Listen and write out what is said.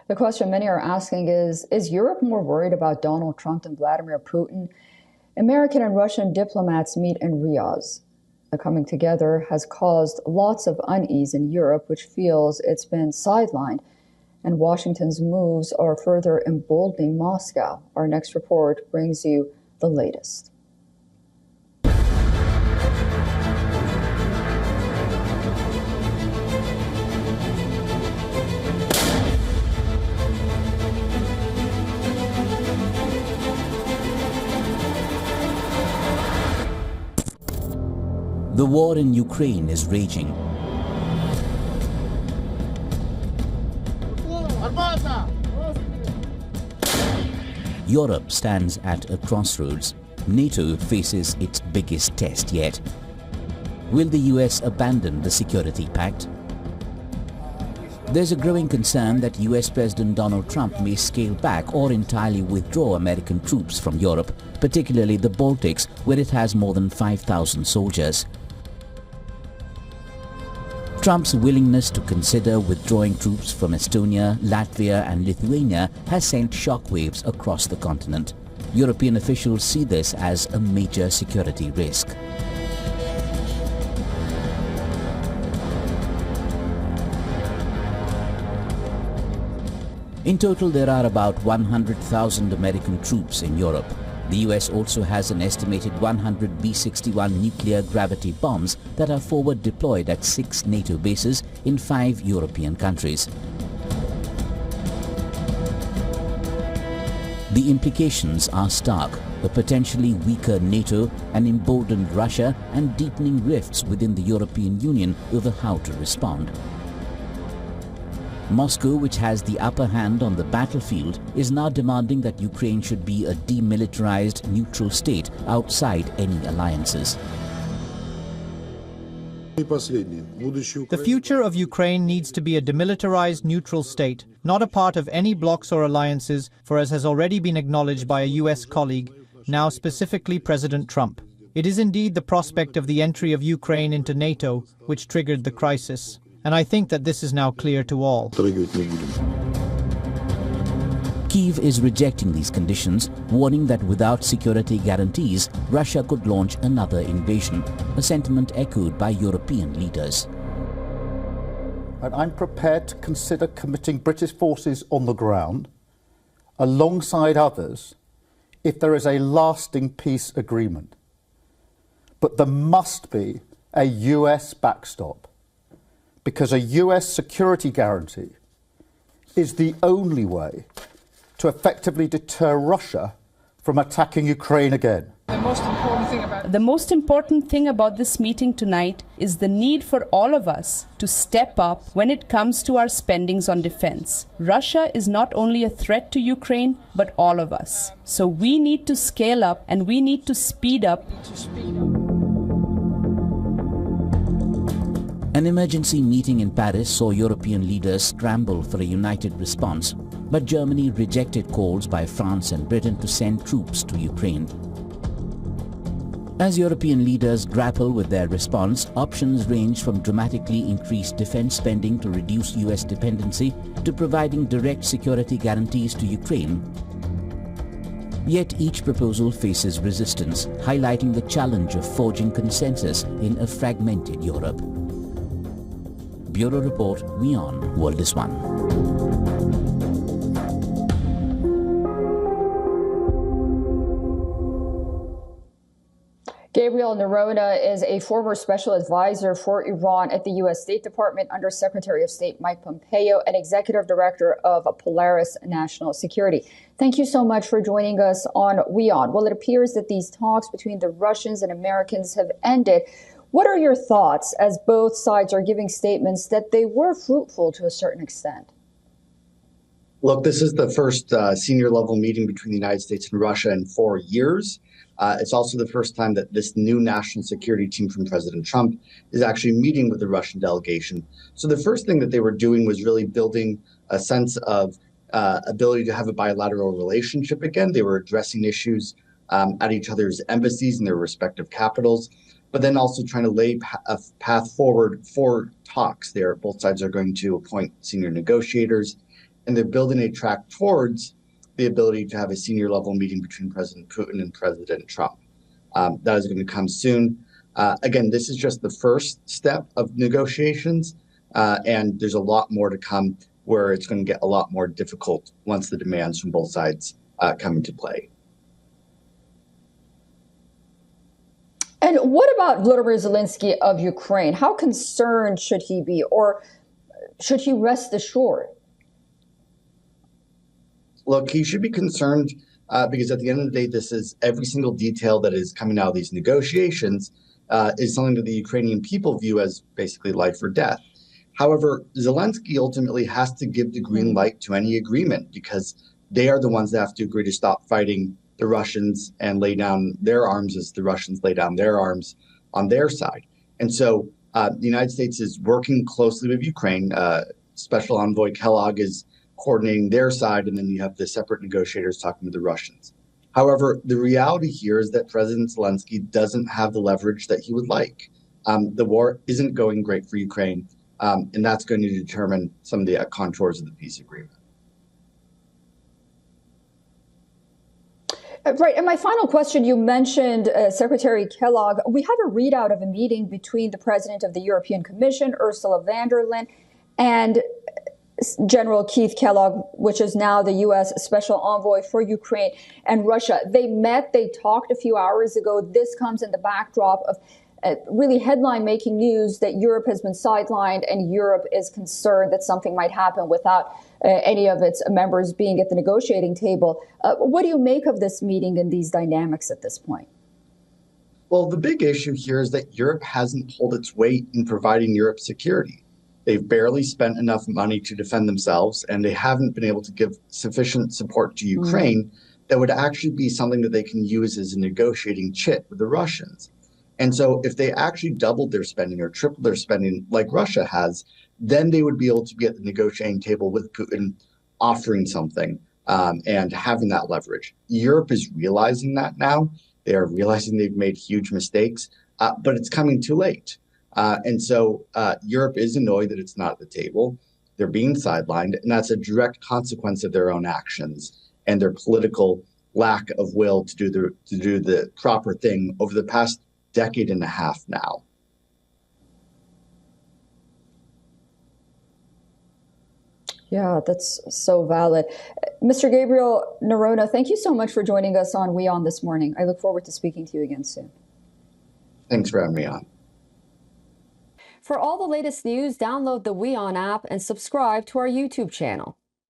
The question many are asking is Europe more worried about Donald Trump than Vladimir Putin? American and Russian diplomats meet in Riyadh. The coming together has caused lots of unease in Europe, which feels it's been sidelined, and Washington's moves are further emboldening Moscow. Our next report brings you the latest. The war in Ukraine is raging. Europe stands at a crossroads. NATO faces its biggest test yet. Will the US abandon the security pact? There's a growing concern that US President Donald Trump may scale back or entirely withdraw American troops from Europe, particularly the Baltics, where it has more than 5,000 soldiers. Trump's willingness to consider withdrawing troops from Estonia, Latvia and Lithuania has sent shockwaves across the continent. European officials see this as a major security risk. In total, there are about 100,000 American troops in Europe. The US also has an estimated 100 B-61 nuclear gravity bombs that are forward deployed at 6 NATO bases in 5 European countries. The implications are stark: a potentially weaker NATO, an emboldened Russia, and deepening rifts within the European Union over how to respond. Moscow, which has the upper hand on the battlefield, is now demanding that Ukraine should be a demilitarized, neutral state outside any alliances. The future of Ukraine needs to be a demilitarized, neutral state, not a part of any blocs or alliances, for as has already been acknowledged by a US colleague, now specifically President Trump. It is indeed the prospect of the entry of Ukraine into NATO which triggered the crisis. And I think that this is now clear to all. Kyiv is rejecting these conditions, warning that without security guarantees, Russia could launch another invasion, a sentiment echoed by European leaders. And I'm prepared to consider committing British forces on the ground, alongside others, if there is a lasting peace agreement. But there must be a US backstop, because a US security guarantee is the only way to effectively deter Russia from attacking Ukraine again. The most important thing about this meeting tonight is the need for all of us to step up when it comes to our spendings on defense. Russia is not only a threat to Ukraine, but all of us. So we need to scale up and we need to speed up. An emergency meeting in Paris saw European leaders scramble for a united response, but Germany rejected calls by France and Britain to send troops to Ukraine. As European leaders grapple with their response, options range from dramatically increased defense spending to reduce US dependency to providing direct security guarantees to Ukraine. Yet each proposal faces resistance, highlighting the challenge of forging consensus in a fragmented Europe. Bureau Report, WION World is One. Gabriel Nerona is a former special advisor for Iran at the U.S. State Department under Secretary of State Mike Pompeo and Executive Director of Polaris National Security. Thank you so much for joining us on WION. Well, it appears that these talks between the Russians and Americans have ended. What are your thoughts as both sides are giving statements that they were fruitful to a certain extent? Look, this is the first senior level meeting between the United States and Russia in 4 years. It's also the first time that this new national security team from President Trump is actually meeting with the Russian delegation. So the first thing that they were doing was really building a sense of ability to have a bilateral relationship again. They were addressing issues at each other's embassies in their respective capitals, but then also trying to lay a path forward for talks there. Both sides are going to appoint senior negotiators, and they're building a track towards the ability to have a senior level meeting between President Putin and President Trump. That is going to come soon. Again, this is just the first step of negotiations, and there's a lot more to come where it's going to get a lot more difficult once the demands from both sides come into play. And what about Vladimir Zelensky of Ukraine? How concerned should he be, or should he rest assured? Look, he should be concerned because at the end of the day, this is every single detail that is coming out of these negotiations is something that the Ukrainian people view as basically life or death. However, Zelensky ultimately has to give the green light to any agreement because they are the ones that have to agree to stop fighting the Russians and lay down their arms as the Russians lay down their arms on their side. And so the United States is working closely with Ukraine. Special Envoy Kellogg is coordinating their side, and then you have the separate negotiators talking to the Russians. However, the reality here is that President Zelensky doesn't have the leverage that he would like. The war isn't going great for Ukraine, and that's going to determine some of the contours of the peace agreement. Right. And my final question, you mentioned Secretary Kellogg. We have a readout of a meeting between the president of the European Commission, Ursula von der Leyen, and General Keith Kellogg, which is now the U.S. Special Envoy for Ukraine and Russia. They met, they talked a few hours ago. This comes in the backdrop of really headline-making news that Europe has been sidelined, and Europe is concerned that something might happen without any of its members being at the negotiating table. What do you make of this meeting and these dynamics at this point? Well, the big issue here is that Europe hasn't pulled its weight in providing Europe security. They've barely spent enough money to defend themselves, and they haven't been able to give sufficient support to Ukraine that would actually be something that they can use as a negotiating chip with the Russians. And so if they actually doubled their spending or tripled their spending like Russia has, then they would be able to be at the negotiating table with Putin offering something and having that leverage. Europe is realizing that now. They are realizing they've made huge mistakes, but it's coming too late. And so Europe is annoyed that it's not at the table. They're being sidelined, and that's a direct consequence of their own actions and their political lack of will to do the proper thing over the past decade and a half now. Yeah, that's so valid. Mr. Gabriel Noronha, thank you so much for joining us on WION this morning. I look forward to speaking to you again soon. Thanks for having me on. For all the latest news, download the WION app and subscribe to our YouTube channel.